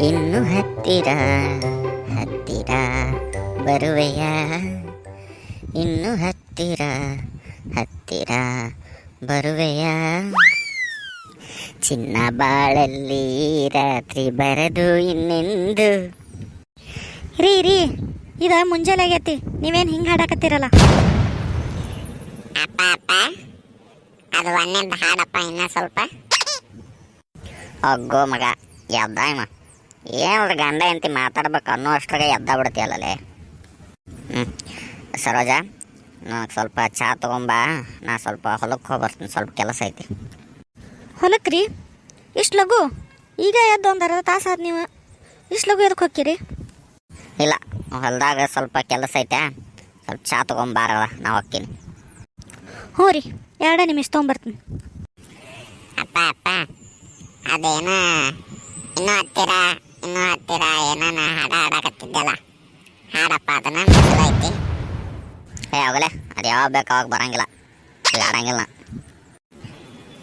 ಇನ್ನು ಹತ್ತಿರ ಹತ್ತಿರ ಬರುವೆಯ, ಇನ್ನು ಹತ್ತಿರ ಹತ್ತಿರ ಬರುವೆಯ, ಚಿನ್ನ ಬಾಳಲ್ಲಿ ರಾತ್ರಿ ಬರದು ಇನ್ನೆಂದು. ರೀ ಇದ ಮುಂಜಾನೆ ಆಗೈತಿ, ನೀವೇನು ಹಿಂಗೆ ಹಾಡಾಕತ್ತೀರಲ್ಲ? ಅಪ್ಪ ಅಪ್ಪ, ಅದು ಒಂದೇ ಹಾಡಪ್ಪ, ಇನ್ನ ಸ್ವಲ್ಪ. ಅಗ್ಗೋ ಮಗ, ಎದ್ದಾಯ್ಮ ಏನಾದ್ರು ಗಂಡ ಎಂತಿ ಮಾತಾಡ್ಬೇಕು ಅನ್ನೋ ಅಷ್ಟ್ರಾಗ ಎದ್ದ ಬಿಡ್ತೀಯಲ್ಲೇ. ಸರೋಜ, ನನಗೆ ಸ್ವಲ್ಪ ಚಹಾ ತೊಗೊಂಬಾ, ನಾ ಸ್ವಲ್ಪ ಹೊಲಕ್ಕೆ ಹೋಗಿ ಬರ್ತೀನಿ, ಸ್ವಲ್ಪ ಕೆಲಸ ಐತಿ. ಹೊಲಕ್ಕೆ ರೀ? ಇಷ್ಟು ಲಘು? ಈಗ ಎದ್ದು ಒಂದು ಅರ್ಧ ತಾಸು ಆದ, ನೀವು ಇಷ್ಟು ಲಘು ಎದಕ್ಕೆ ಹೋಗ್ತೀರಿ? ಇಲ್ಲ, ಹೊಲದಾಗ ಸ್ವಲ್ಪ ಕೆಲಸ ಐತೆ, ಸ್ವಲ್ಪ ಚಹಾ ತೊಗೊಂಬಾರವ, ನಾ ಹೋಗ್ತೀನಿ. ಹ್ಞೂ ರೀ, 2 ನಿಮಿಷ ತೊಗೊಂಬರ್ತೀನಿ. ಅಪ್ಪ ಅಪ್ಪ, ಅದೇನ ಇನ್ನೂ ಹತ್ತಿರ ಏನಾನ ಹಾಡಾಕತ್ತಿದ್ದಲ್ಲ, ಹಾಡಪ್ಪ, ಅದನ್ನ ಮಸಲ ಐತಿ. ಆಗಲೇ ಅದು ಯಾವಾಗ ಬೇಕು ಅವಾಗ ಬರಂಗಿಲ್ಲ, ಈಗ ಆಡಂಗಿಲ್ಲ.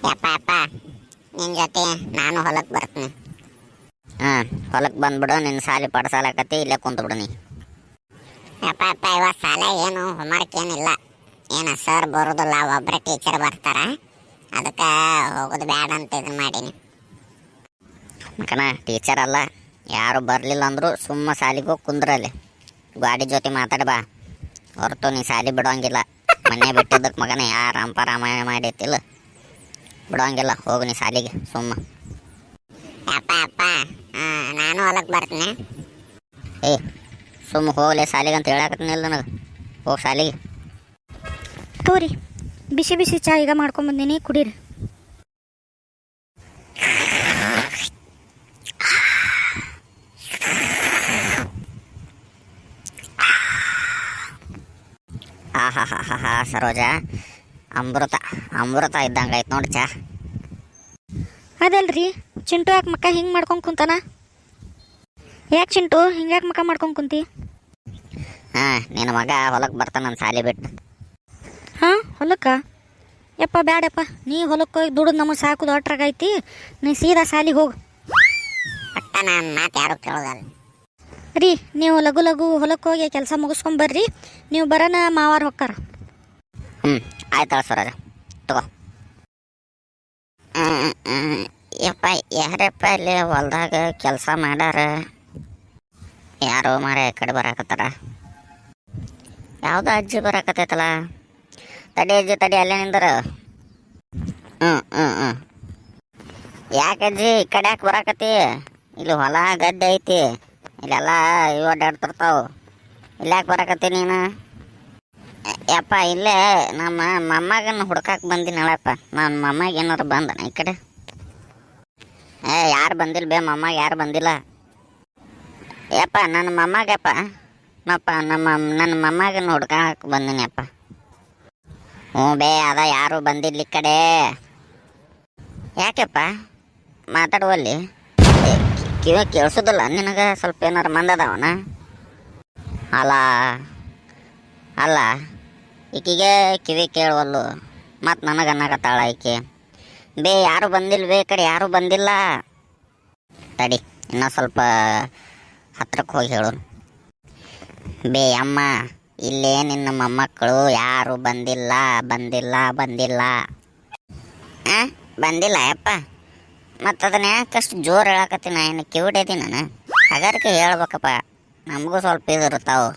ಯಪ್ಪ ಅಪ್ಪ, ನಿನ್ನ ಜೊತೆ ನಾನು ಹೊಲಕ್ಕೆ ಬರ್ತೀನಿ. ಹೊಲಕ್ಕೆ ಬಂದ್ಬಿಡು, ನಿನ್ನ ಸಾಲಿ ಪಡ್ಸಾಲಕತ್ತಿ, ಇಲ್ಲೇ ಕುಂತ್ಬಿಡು ನೀ. ಯಪ್ಪ ಅಪ್ಪ, ಇವತ್ತು ಸಾಲ ಏನು ಹೋಮ್ವರ್ಕ್ ಏನಿಲ್ಲ, ಏನು ಸರ್ ಬರೋದಿಲ್ಲ, ಒಬ್ಬರೇ ಟೀಚರ್ ಬರ್ತಾರ, ಅದಕ್ಕೆ ಹೋಗೋದು ಬೇಡ ಅಂತ ಇದನ್ನ ಮಾಡೀನಿ. ಮಕನ ಟೀಚರ್ ಅಲ್ಲ, ಯಾರು ಬರಲಿಲ್ಲ ಅಂದರೂ ಸುಮ್ಮ ಸಾಲಿಗೆ ಹೋಗಿ ಕುಂದ್ರಲ್ಲಿ, ಗಾಡಿ ಜೊತೆ ಮಾತಾಡ್ಬಾ, ಹೊರತು ನೀ ಸಾಲಿ ಬಿಡೋಂಗಿಲ್ಲ. ಮನೆ ಬಿಟ್ಟಿದ್ದಕ್ಕೆ ಮಗನ ಯಾರು ರಾಮಾಯಣ ಮಾಡೈತಿಲ್ಲ, ಬಿಡೋಂಗಿಲ್ಲ, ಹೋಗು ನೀ ಸಾಲಿಗೆ ಸುಮ್ಮ. ಯಪ್ಪ ಅಪ್ಪ, ನಾನು ಹೊಲಕ್ಕೆ ಬರ್ತೀನಿ. ಸುಮ್ಮ ಹೋಗ್ಲೆ ಸಾಲಿಗೆ ಅಂತ ಹೇಳಕತ್ನಿಲ್ಲ ನನಗೆ, ಹೋಗಿ ಸಾಲಿಗೆ. ತೋರಿ, ಬಿಸಿ ಬಿಸಿ ಚಹಾ ಈಗ ಮಾಡ್ಕೊಂಬಂದಿನಿ, ಕುಡೀರಿ. ಆಹಾ ಸರೋಜ, ಅಮೃತ ಇದ್ದಂಗೆ ಆಯ್ತು ನೋಡಿ ಚಾ. ಅದಲ್ರಿ, ಚಿಂಟು ಯಾಕೆ ಮಕ್ಕ ಹಿಂಗೆ ಮಾಡ್ಕೊಂಡು ಕುಂತಾನ? ಯಾಕೆ ಚಿಂಟು ಹಿಂಗ್ಯಾಕೆ ಮಕ್ಕ ಮಾಡ್ಕೊಂಡು ಕುಂತಿ? ನಿನ್ನ ಮಗ ಹೊಲಕ್ಕೆ ಬರ್ತಾನ ನನ್ನ ಸಾಲಿ ಬಿಟ್ಟು. ಹೊಲಕ್ಕ? ಯಪ್ಪ ಬ್ಯಾಡಪ್ಪ, ನೀ ಹೊಲಕ್ಕೆ ಹೋಗಿ ದುಡಿದು ನಮಗೆ ಸಾಕು ದೊಡ್ಡರಾಗೈತಿ, ನೀ ಸೀದಾ ಸಾಲಿಗೆ ಹೋಗು. ಒಟ್ಟ ನಾನು ಮಾತು ಯಾರು ಕೇಳೋದಲ್ಲ ರೀ. ನೀವು ಲಘು ಹೊಲಕ್ಕೆ ಹೋಗಿ ಕೆಲಸ ಮುಗಿಸ್ಕೊಂಬರ್ರಿ, ನೀವು ಬರೋಣ ಮಾವಾರ ಹೊಕ್ಕಾರ. ಆಯ್ತಳ ಸರೋಜ, ತಗೋ. ಯಪ್ಪ, ಯಾರಪ್ಪ ಇಲ್ಲಿ ಹೊಲ್ದಾಗ ಕೆಲಸ ಮಾಡಾರ? ಯಾರೋ ಮಾರ ಈ ಕಡೆ ಬರಾಕತ್ತಾರ. ಯಾವುದೋ ಅಜ್ಜಿ ಬರಾಕತ್ತೈತಲ್ಲ, ತಡಿ ಅಜ್ಜಿ ತಡಿ, ಅಲ್ಲೇ ನಿಂದರು. ಯಾಕೆ ಅಜ್ಜಿ ಈ ಕಡೆ ಯಾಕೆ ಬರಾಕತ್ತಿ? ಇಲ್ಲಿ ಹೊಲ ಗದ್ದೆ ಐತಿ, ಇಲ್ಲೆಲ್ಲ ಇವು ಅಡ್ಡಾಡ್ತಿರ್ತಾವೆ, ಇಲ್ಲಿ ಯಾಕೆ ಬರಾಕತ್ತಿ ನೀನು? ಯಪ್ಪ, ಇಲ್ಲೇ ನಮ್ಮ ಮೊಮ್ಮಗನ ಹುಡ್ಕಕ್ಕೆ ಬಂದಿನಳಪ್ಪ. ನನ್ನ ಮೊಮ್ಮಗ ಏನಾರು ಬಂದನ ಈ ಕಡೆ? ಯಾರು ಬಂದಿಲ್ಲ ಬೇ, ಮೊಮ್ಮಗ ಯಾರು ಬಂದಿಲ್ಲ. ಯಪ್ಪ, ನನ್ನ ಮೊಮ್ಮಗಪ್ಪ, ನನ್ನ ಮೊಮ್ಮಗನ ಹುಡ್ಕಕ್ಕೆ ಬಂದಿನಪ್ಪ. ಹ್ಞೂ ಬೇ, ಅದ ಯಾರು ಬಂದಿಲ್ಲ ಈ ಕಡೆ. ಯಾಕೆಪ್ಪ ಮಾತಾಡುವಲ್ಲಿ ಕಿವಿ ಕೇಳಿಸೋದಿಲ್ಲ ನಿನಗೆ? ಸ್ವಲ್ಪ ಏನಾರು ಮಂದದವನ? ಅಲ್ಲ ಈಕಿಗೆ ಕಿವಿ ಕೇಳುವಲ್ಲು, ಮತ್ತು ನನಗೆ ಅನ್ನಕತ್ತಾಳ ಈಕೆ. ಬೇ ಯಾರು ಬಂದಿಲ್ಲ ಬೇ, ಕಡೆ ಯಾರು ಬಂದಿಲ್ಲ. ತಡಿ, ಇನ್ನೂ ಸ್ವಲ್ಪ ಹತ್ರಕ್ಕೆ ಹೋಗಿ ಹೇಳು. ಬೇ ಅಮ್ಮ, ಇಲ್ಲೇ ನಿನ್ನ ಮೊಮ್ಮಕ್ಕಳು ಯಾರು ಬಂದಿಲ್ಲ. ಬಂದಿಲ್ಲ ಯಪ್ಪ, ಮತ್ತು ಅದನ್ನ ಯಾಕಷ್ಟು ಜೋರು ಹೇಳಕತ್ತೀನಿ? ಏನು ಕಿವಿಡೈತಿ ನಾನು? ಹಗರಕ್ಕೆ ಹೇಳ್ಬೇಕಪ್ಪ, ನಮಗೂ ಸ್ವಲ್ಪ ಇದಿರ್ತಾವೆ.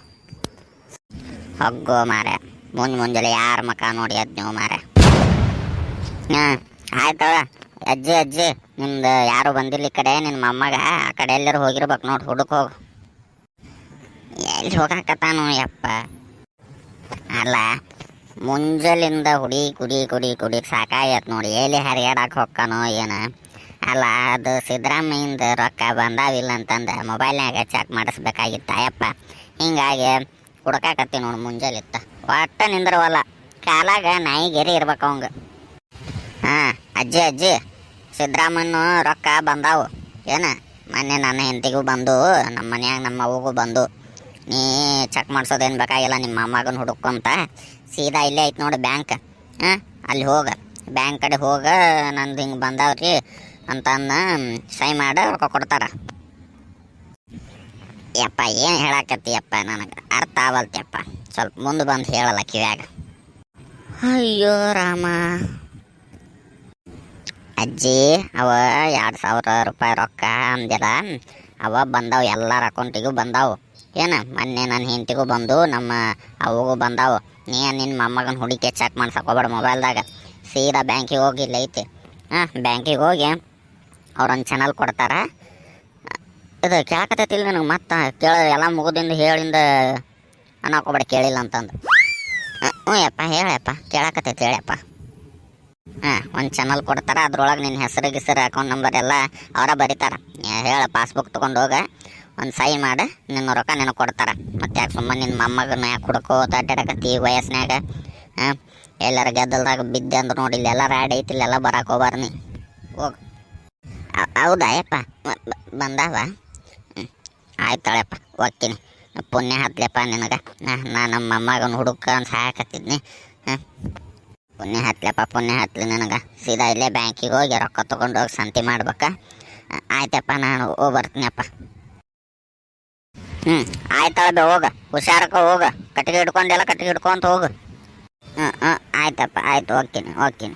ಹೋಗೋ ಮಾರ, ಮುಂಜಾನೆ ಯಾರ ಮಕ್ಕ ನೋಡಿ ಅದ್ ನೀವು ಮಾರ. ಆಯ್ತವ ಅಜ್ಜಿ, ನಿಮ್ದು ಯಾರು ಬಂದಿಲ್ಲ ಈ ಕಡೆ, ನಿನ್ನ ಮೊಮ್ಮಗ ಆ ಕಡೆ ಎಲ್ಲರೂ ಹೋಗಿರ್ಬೇಕು ನೋಡಿ, ಹುಡುಕ್ ಹೋಗು. ಎಲ್ಲಿ ಹೋಗಾಕತ್ತಾನು ಯಪ್ಪ? ಅಲ್ಲ, ಮುಂಜಾಲಿಂದ ಕುಡಿ ಸಾಕಾಗೈತೆ ನೋಡಿ, ಎಲ್ಲಿ ಹರಿಯಾಡಕ್ಕೆ ಹೋಗ್ಕಾನೋ ಏನು? ಅಲ್ಲ, ಅದು ಸಿದ್ದರಾಮಯ್ಯಿಂದ ರೊಕ್ಕ ಬಂದಾವಿಲ್ಲ ಅಂತಂದು ಮೊಬೈಲ್ನಾಗ ಚೆಕ್ ಮಾಡಿಸ್ಬೇಕಾಗಿತ್ತ ಯಪ್ಪ. ಹಿಂಗಾಗಿ ಹುಡ್ಕಾಕತ್ತಿ ನೋಡಿ ಮುಂಜಾಲಿತ್ತ, ಒಟ್ಟ ನಿಂದ್ರವಲ್ಲ, ಕಾಲಾಗ ನಾಯಿಗೆರಿ ಇರ್ಬೇಕು ಅವಂಗ. ಅಜ್ಜಿ, ಸಿದ್ದರಾಮಯ್ಯನ ರೊಕ್ಕ ಬಂದಾವು ಏನು? ಮೊನ್ನೆ ನನ್ನ ಹೆಂಡತಿಗೂ ಬಂದು, ನಮ್ಮ ಮನ್ಯಾಗ ನಮ್ಮ ಅವ್ವಗೂ ಬಂದು. ನೀ ಚೆಕ್ ಮಾಡ್ಸೋದೇನು ಬೇಕಾಗಿಲ್ಲ, ನಿಮ್ಮ ಮೊಮ್ಮಗನ ಹುಡುಕೊಂತ ಸೀದಾ ಇಲ್ಲೇ ಐತೆ ನೋಡಿ ಬ್ಯಾಂಕ್, ಅಲ್ಲಿ ಹೋಗ, ಬ್ಯಾಂಕ್ ಕಡೆ ಹೋಗ, ನಂದು ಹಿಂಗೆ ಬಂದಾವ್ರಿ ಅಂತಂದು ಸೈ ಮಾಡಿ ರೊಕ್ಕ ಕೊಡ್ತಾರೆ. ಯಪ್ಪ ಏನು ಹೇಳಾಕತ್ತೀಯಪ್ಪ, ನನಗೆ ಅರ್ಥ ಆಗಲ್ತಪ್ಪ. ಸ್ವಲ್ಪ ಮುಂದೆ ಬಂದು ಹೇಳಲ್ಲ ಕಿವ್ಯಾಗ. ಅಯ್ಯೋ ರಾಮ. ಅಜ್ಜಿ, ಅವ 2,000 ರೂಪಾಯಿ ರೊಕ್ಕ ಅಂದಿಲ್ಲ, ಅವ ಬಂದಾವು ಎಲ್ಲರ ಅಕೌಂಟಿಗೂ ಬಂದಾವು. ಏನು ಮೊನ್ನೆ ನನ್ನ ಹೆಂಡತಿಗೂ ಬಂದು ನಮ್ಮ ಅವಗೂ ಬಂದಾವು. ನೀ ನಿನ್ನ ಮೊಮ್ಮಗನ ಹುಡುಕಿ ಚೆಕ್ ಮಾಡ್ಸಕ್ಕೆ ಹೋಗ್ಬೇಡ ಮೊಬೈಲ್ದಾಗ. ಸೀದಾ ಬ್ಯಾಂಕಿಗೆ ಹೋಗಿ ಇಲ್ಲ ಐತಿ. ಬ್ಯಾಂಕಿಗೆ ಹೋಗಿ ಅವ್ರೊಂದು ಚಾನಲ್ ಕೊಡ್ತಾರೆ. ಇದು ಕೇಳಕತ್ತೈತಿಲ್ಲ ನನಗೆ, ಮತ್ತೆ ಎಲ್ಲ ಮುಗಿದಿಂದ ಹೇಳಿಂದ ಅನ್ನಕೋಬೇಡ ಕೇಳಿಲ್ಲ ಅಂತಂದು. ಹ್ಞೂ ಯಪ್ಪ ಹೇಳಪ್ಪ, ಕೇಳಕತ್ತೈತಿ ಹೇಳಪ್ಪ. ಒಂದು ಚಾನಲ್ ಕೊಡ್ತಾರೆ, ಅದ್ರೊಳಗೆ ನಿನ್ನ ಹೆಸರು ಗಿಸರು ಅಕೌಂಟ್ ನಂಬರ್ ಎಲ್ಲ ಅವರ ಬರೀತಾರೆ. ಹೇಳ ಪಾಸ್ಬುಕ್ ತೊಗೊಂಡು ಹೋಗ, ಒಂದು ಸೈ ಮಾಡಿ ನಿನ್ನ ರೊಕ್ಕ ನಿನಗೆ ಕೊಡ್ತಾರೆ. ಮತ್ತು ಯಾಕೆ ಸುಮ್ಮನೆ ನಿನ್ನ ಮೊಮ್ಮಗನ ಯಾಕೆ ಹುಡ್ಕೋತ ಅಡ್ಡಾಡಕತ್ತಿ ಈ ವಯಸ್ಸಿನಾಗ? ಎಲ್ಲರ ಗೆದ್ದಲ್ದಾಗ ಬಿದ್ದೆ ಅಂದ್ರೆ ನೋಡಿ, ಇಲ್ಲೆಲ್ಲ ರ್ಯಾಡ್ ಐತಿ, ಇಲ್ಲೆಲ್ಲ ಬರಕ್ಕೆ ಹೋಗ್ಬಾರ ನೀ ಹೋಗು. ಹೌದಾ ಯಪ್ಪ, ಬಂದಾವ? ಆಯ್ತಾಳಪ್ಪ, ಹೋಗ್ತೀನಿ. ಪುಣ್ಯ ಹತ್ಲೆಪ್ಪ ನಿನಗೆ. ನಾ ನಮ್ಮ ಮೊಮ್ಮಗನ ಹುಡುಕ ಅಂತ ಸಾಕತ್ತಿದ್ನಿ. ಪುಣ್ಯ ಹತ್ಲೆಪ್ಪ, ಪುಣ್ಯ ಹತ್ಲಿ ನನಗೆ. ಸೀದಾ ಇಲ್ಲೇ ಬ್ಯಾಂಕಿಗೆ ಹೋಗಿ ರೊಕ್ಕ ತೊಗೊಂಡು ಹೋಗಿ ಸಂತಿ ಮಾಡ್ಬೇಕಾ? ಆಯ್ತಪ್ಪ, ನಾನು ಹೋಗಿ ಬರ್ತೀನಪ್ಪ. ಆಯ್ತಾಳ, ಹೋಗ ಹುಷಾರಕ್ಕ, ಹೋಗ ಕಟ್ಟಿಗೆ ಹಿಡ್ಕೊಂಡೆಲ್ಲ ಕಟ್ಟಿಗೆ ಹಿಡ್ಕೊಂತ ಹೋಗು. ಆಯ್ತಪ್ಪ, ಆಯ್ತು, ಹೋಗ್ತೀನಿ.